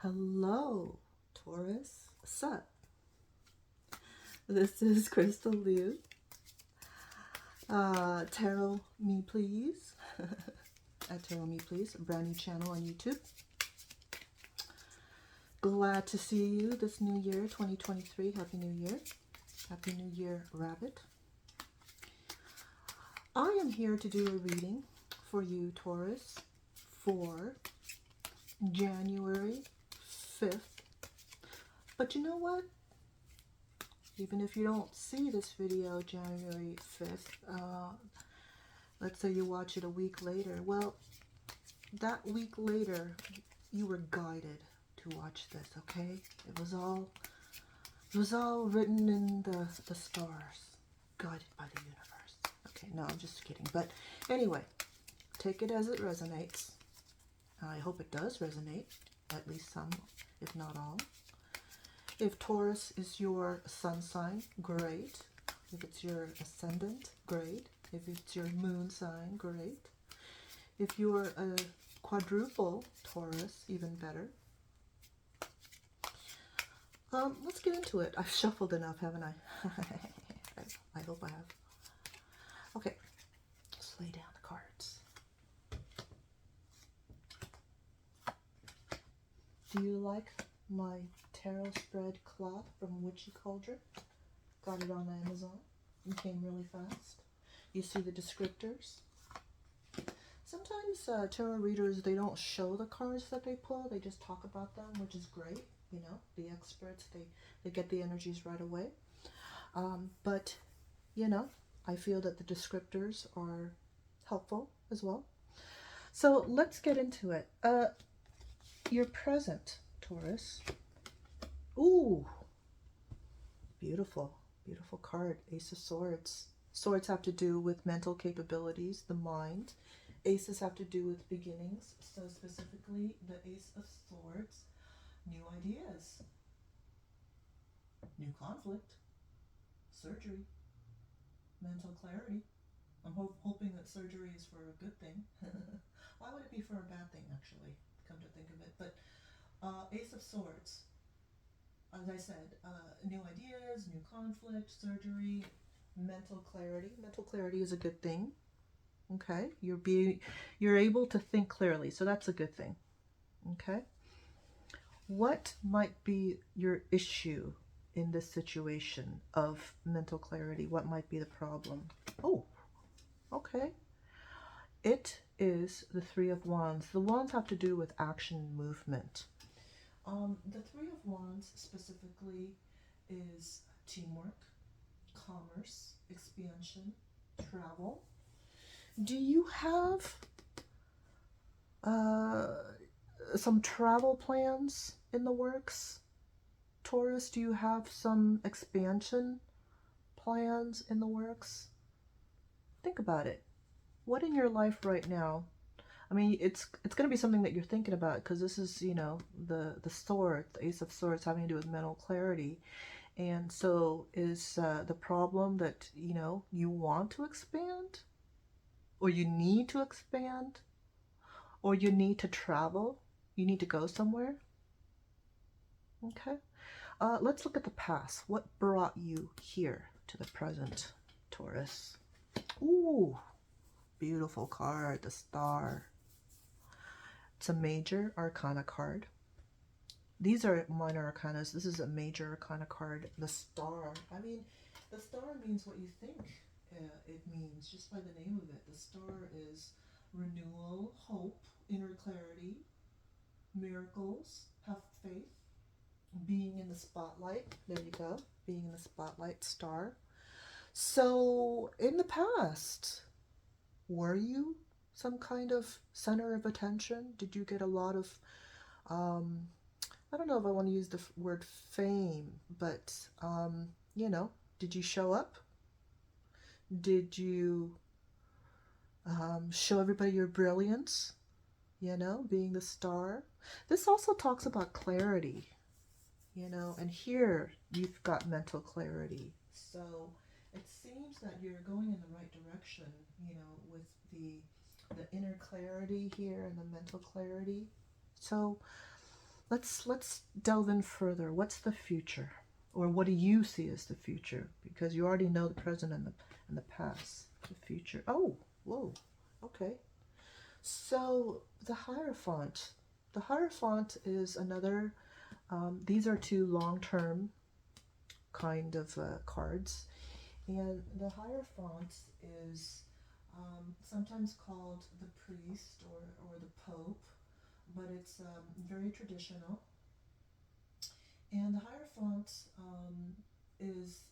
Hello, Taurus. Sup? This is Crystal Liu. Tarot Me Please. At Tarot Me Please, a brand new channel on YouTube. Glad to see you this new year, 2023. Happy New Year. Happy New Year, Rabbit. I am here to do a reading for you, Taurus, for January 5th. But you know what? Even if you don't see this video January 5th, let's say you watch it a week later, well, that week later, you were guided to watch this, okay? It was all written in the stars, guided by the universe. Okay, no, I'm just kidding. But anyway, take it as it resonates. I hope it does resonate, at least some, if not all. If Taurus is your sun sign, great. If it's your ascendant, great. If it's your moon sign, great. If you're a quadruple Taurus, even better. Let's get into it. I've shuffled enough, haven't I? I hope I have. Okay, let's lay down the cards. Do you like my tarot spread cloth from Witchy Cauldron? Got it on Amazon. It came really fast. You see the descriptors. Sometimes tarot readers, they don't show the cards that they pull. They just talk about them, which is great. You know, the experts, they get the energies right away. But, you know, I feel that the descriptors are helpful as well. So let's get into it. Your present, Taurus. Ooh, beautiful, beautiful card. Ace of Swords. Swords have to do with mental capabilities, the mind. Aces have to do with beginnings. So specifically, the Ace of Swords, new ideas, new conflict, surgery, mental clarity. I'm hoping that surgery is for a good thing. Why would it be for a bad thing, actually, come to think of it? But Ace of Swords, as I said, new ideas, new conflict, surgery, mental clarity. Mental clarity is a good thing. Okay, you're able to think clearly, so that's a good thing. Okay, what might be your issue in this situation of mental clarity? What might be the problem? Oh, okay. It is the Three of Wands. The Wands have to do with action and movement. The Three of Wands specifically is teamwork, commerce, expansion, travel. Do you have some travel plans in the works, Taurus? Do you have some expansion plans in the works? Think about it. What in your life right now? I mean, it's going to be something that you're thinking about, because this is, you know, the sword, the Ace of Swords, having to do with mental clarity. And so is the problem that, you know, you want to expand, or you need to expand, or you need to travel, you need to go somewhere. Okay, let's look at the past. What brought you here to the present, Taurus? Ooh, beautiful card, the Star. It's a major arcana card. These are minor arcanas. This is a major arcana card, the Star. I mean, the Star means what you think it means, just by the name of it. The Star is renewal, hope, inner clarity, miracles, have faith, being in the spotlight. There you go, being in the spotlight, Star. So in the past, were you some kind of center of attention? Did you get a lot of I don't know if I want to use the word fame, but you know, did you show up? Did you show everybody your brilliance? You know, being the Star. This also talks about clarity, you know, and here you've got mental clarity. So it seems that you're going in the right direction, you know, with the inner clarity here and the mental clarity. So let's delve in further. What's the future? Or what do you see as the future? Because you already know the present and the past. The future. Oh, whoa. Okay. So the Hierophant. The Hierophant is another, these are two long-term kind of cards. And the Hierophant is sometimes called the priest or the pope, but it's very traditional. And the Hierophant is,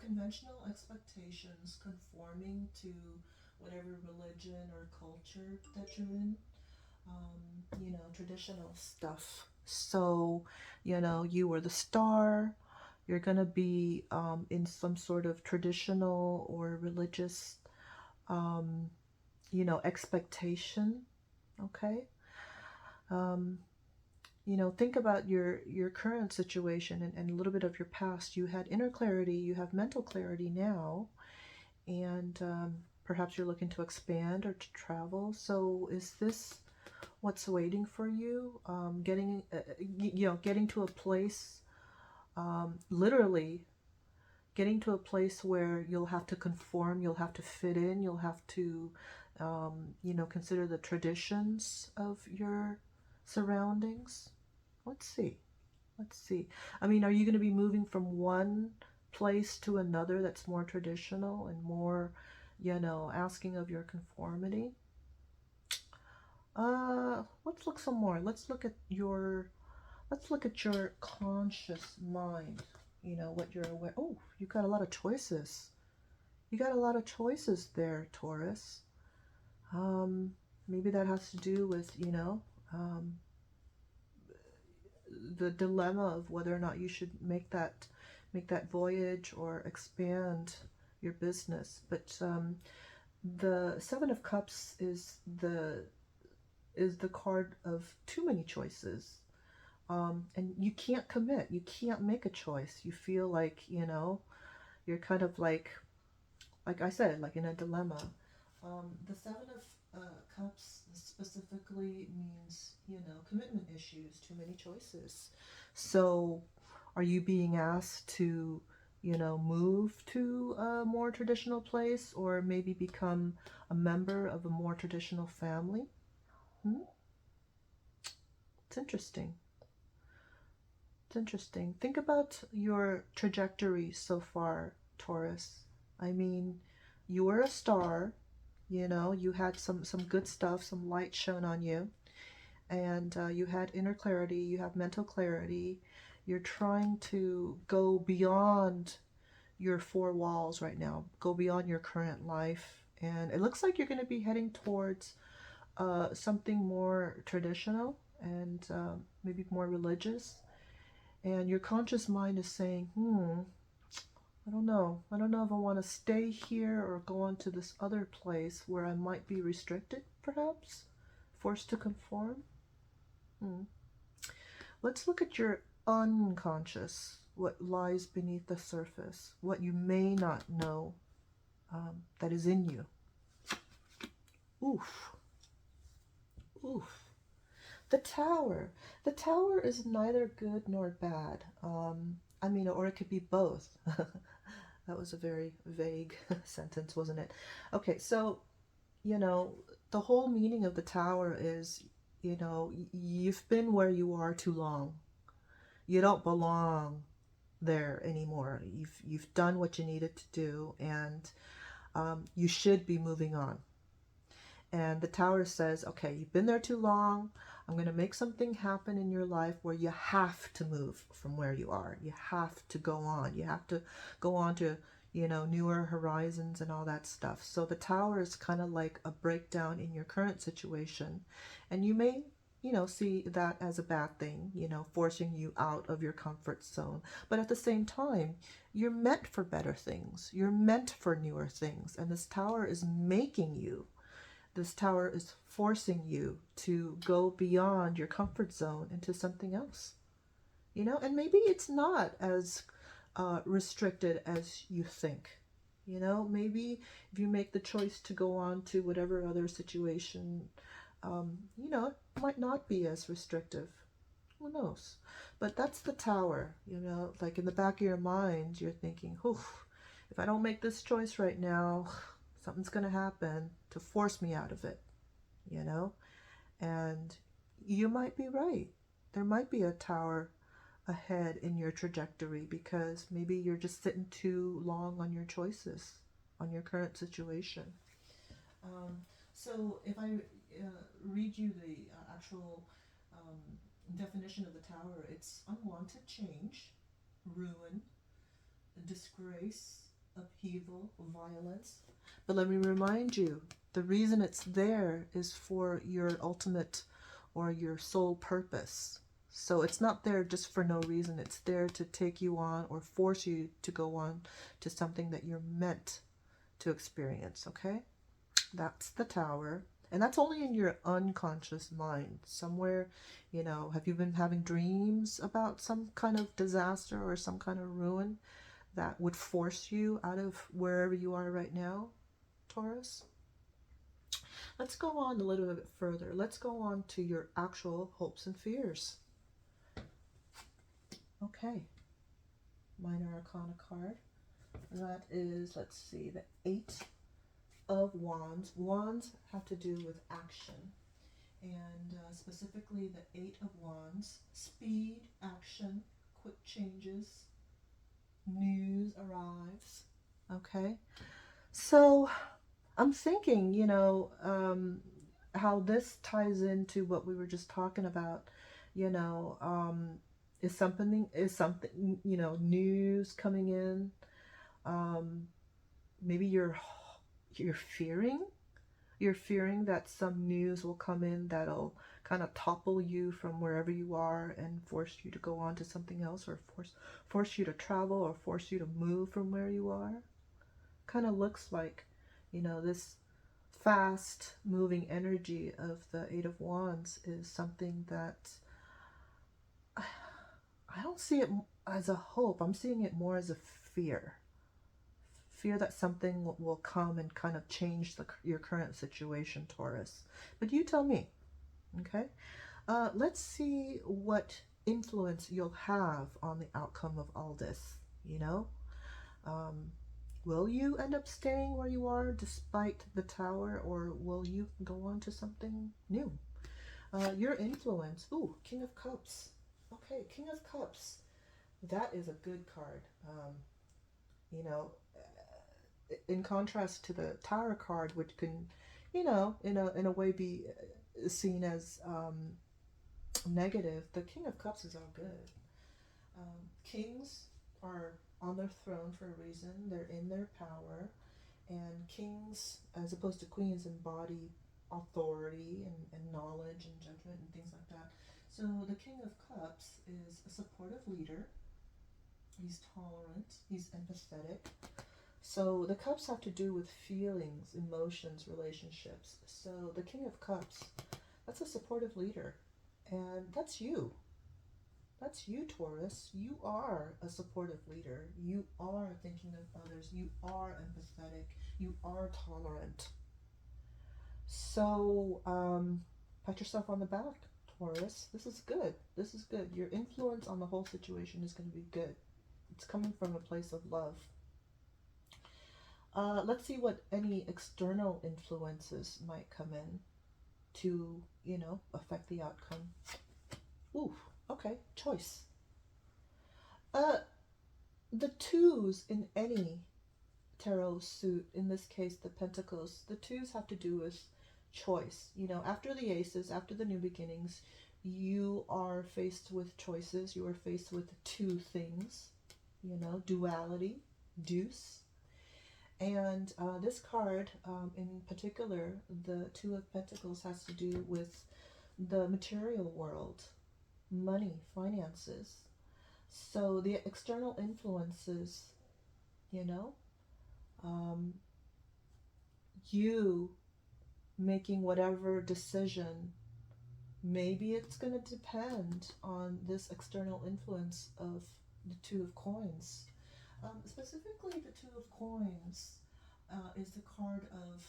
conventional expectations conforming to whatever religion or culture that you're in. Traditional stuff. So, you were the star. You're going to be in some sort of traditional or religious, expectation. Okay. Um, think about your current situation and a little bit of your past. You had inner clarity, you have mental clarity now, and perhaps you're looking to expand or to travel. So is this what's waiting for you? Getting to a place, literally getting to a place where you'll have to conform, you'll have to fit in, you'll have to, consider the traditions of your surroundings. Let's see. Let's see. I mean, are you going to be moving from one place to another that's more traditional and more, asking of your conformity? Let's look some more. Let's look at your conscious mind. What you're aware. Oh, you got a lot of choices. You got a lot of choices there, Taurus. Maybe that has to do with, the dilemma of whether or not you should make that voyage or expand your business. But the Seven of Cups is the card of too many choices. And you can't commit. You can't make a choice. You feel like, you're kind of like I said, like in a dilemma. The Seven of Cups specifically means, commitment issues, too many choices. So are you being asked to, move to a more traditional place or maybe become a member of a more traditional family? Hmm? It's interesting. It's interesting. Think about your trajectory so far, Taurus. I mean, you were a star, you had some good stuff, some light shone on you, and you had inner clarity, you have mental clarity. You're trying to go beyond your four walls right now, go beyond your current life, and it looks like you're going to be heading towards something more traditional and maybe more religious. And your conscious mind is saying, I don't know. I don't know if I want to stay here or go on to this other place where I might be restricted, perhaps, forced to conform. Let's look at your unconscious, what lies beneath the surface, what you may not know that is in you. Oof. Oof. The Tower. The Tower is neither good nor bad. Or it could be both. That was a very vague sentence, wasn't it? Okay, so, the whole meaning of the Tower is, you've been where you are too long. You don't belong there anymore. You've done what you needed to do, and you should be moving on. And the Tower says, okay, you've been there too long. I'm going to make something happen in your life where you have to move from where you are. You have to go on. You have to go on to, newer horizons and all that stuff. So the Tower is kind of like a breakdown in your current situation. And you may, see that as a bad thing, forcing you out of your comfort zone. But at the same time, you're meant for better things. You're meant for newer things. And this Tower is making you. This Tower is forcing you to go beyond your comfort zone into something else. And maybe it's not as restricted as you think. Maybe if you make the choice to go on to whatever other situation, it might not be as restrictive. Who knows? But that's the Tower, you know, like in the back of your mind, you're thinking, oof, if I don't make this choice right now, something's going to happen to force me out of it, you know? And you might be right. There might be a tower ahead in your trajectory because maybe you're just sitting too long on your choices, on your current situation. Um, so if I read you the actual um, definition of the tower, it's unwanted change, ruin, disgrace, upheaval, violence. But let me remind you, the reason it's there is for your ultimate or your sole purpose. So it's not there just for no reason. It's there to take you on or force you to go on to something that you're meant to experience, okay? That's the Tower. And that's only in your unconscious mind. Somewhere, you know, have you been having dreams about some kind of disaster or some kind of ruin that would force you out of wherever you are right now, Taurus? Let's go on a little bit further. Let's go on to your actual hopes and fears. Okay. Minor Arcana card. That is, let's see, the Eight of Wands. Wands have to do with action. And specifically the Eight of Wands. Speed, action, quick changes, news arrives. Okay. So I'm thinking, you know, how this ties into what we were just talking about, you know, is something, you know, news coming in. Maybe you're fearing you're fearing that some news will come in that'll kind of topple you from wherever you are and force you to go on to something else, or force you to travel, or force you to move from where you are. Kind of looks like, you know, this fast moving energy of the Eight of Wands is something that I don't see it as a hope. I'm seeing it more as a fear. Fear that something will come and kind of change your current situation, Taurus. But you tell me, okay? Let's see what influence you'll have on the outcome of all this, you know? Um, will you end up staying where you are despite the Tower, or will you go on to something new? Your influence. Ooh, King of Cups. Okay, King of Cups. That is a good card. You know, in contrast to the Tower card, which can, you know, in a way be seen as negative, the King of Cups is all good. Kings are on their throne for a reason. They're in their power, and kings, as opposed to queens, embody authority and knowledge and judgment and things like that. So the King of Cups is a supportive leader. He's tolerant. He's empathetic. So the cups have to do with feelings, emotions, relationships. So the King of Cups, that's a supportive leader. And that's you. That's you, Taurus. You are a supportive leader. You are thinking of others. You are empathetic. You are tolerant. So pat yourself on the back, Taurus. This is good. This is good. Your influence on the whole situation is going to be good. It's coming from a place of love. Let's see what any external influences might come in to, you know, affect the outcome. Ooh, okay, choice. The twos in any tarot suit, in this case the pentacles, the twos have to do with choice. You know, after the aces, after the new beginnings, you are faced with choices. You are faced with two things, you know, duality, deuce. And this card, in particular, the Two of Pentacles, has to do with the material world, money, finances. So the external influences, you know, you making whatever decision, maybe it's going to depend on this external influence of the Two of Coins. Specifically, the Two of Coins is the card of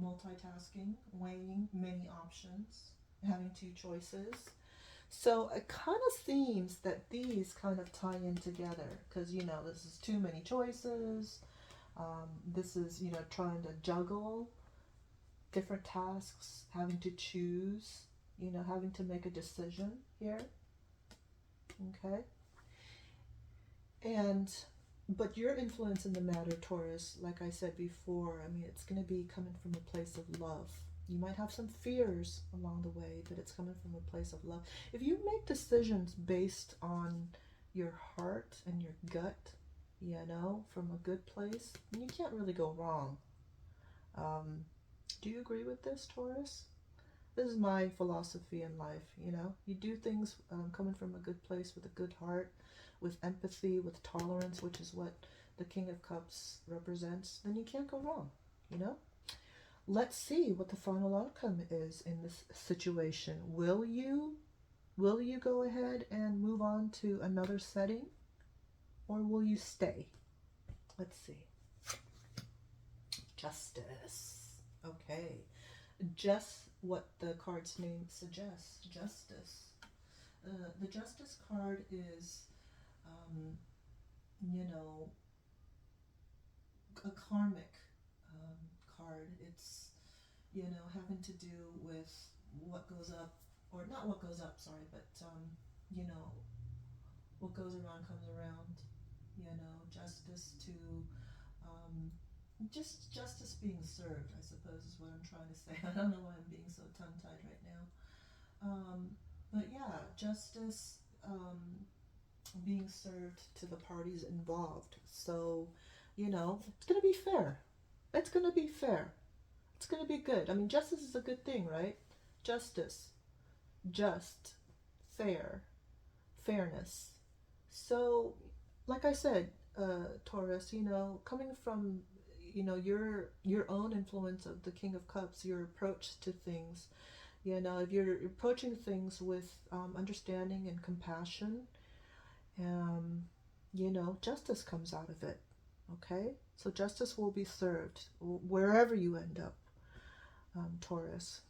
multitasking, weighing many options, having two choices. So it kind of seems that these kind of tie in together because, you know, this is too many choices. This is, you know, trying to juggle different tasks, having to choose, you know, having to make a decision here. Okay. And, but your influence in the matter, Taurus, like I said before, I mean, it's going to be coming from a place of love. You might have some fears along the way, but it's coming from a place of love. If you make decisions based on your heart and your gut, you know, from a good place, you can't really go wrong. Do you agree with this, Taurus? This is my philosophy in life, you know. You do things coming from a good place with a good heart, with empathy, with tolerance, which is what the King of Cups represents, then you can't go wrong, you know. Let's see what the final outcome is in this situation. Will you go ahead and move on to another setting, or will you stay? Let's see. Justice. Okay. Just what the card's name suggests. Justice. The Justice card is, you know, a karmic card. It's, you know, having to do with what goes up, or not what goes up, sorry, but, you know, what goes around comes around. You know, justice to, just justice being served, I suppose, is what I'm trying to say. I don't know why I'm being so tongue-tied right now. But yeah, justice being served to the parties involved. So, you know, it's going to be fair. It's going to be fair. It's going to be good. I mean, justice is a good thing, right? Justice, just, fair, fairness. So, like I said, Taurus, you know, coming from, you know, your own influence of the King of Cups, your approach to things, you know, if you're approaching things with understanding and compassion, you know, justice comes out of it. Okay, so justice will be served wherever you end up, Taurus.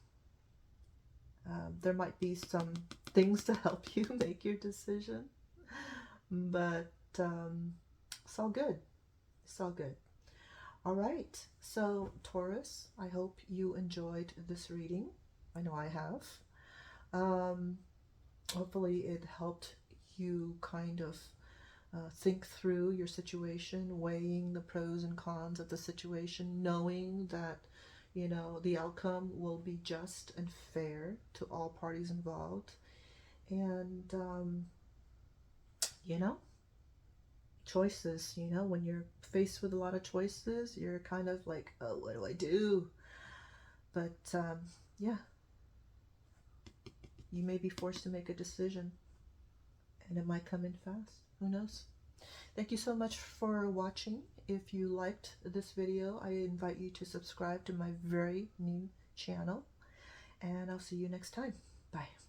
There might be some things to help you make your decision, but it's all good. It's all good. All right, so Taurus, I hope you enjoyed this reading. I know I have. Hopefully it helped you kind of think through your situation, weighing the pros and cons of the situation, knowing that, you know, the outcome will be just and fair to all parties involved. And, you know, choices, you know, when you're faced with a lot of choices, you're kind of like, oh, what do I do? But, yeah, you may be forced to make a decision, and it might come in fast. Who knows? Thank you so much for watching. If you liked this video, I invite you to subscribe to my very new channel, and I'll see you next time. Bye.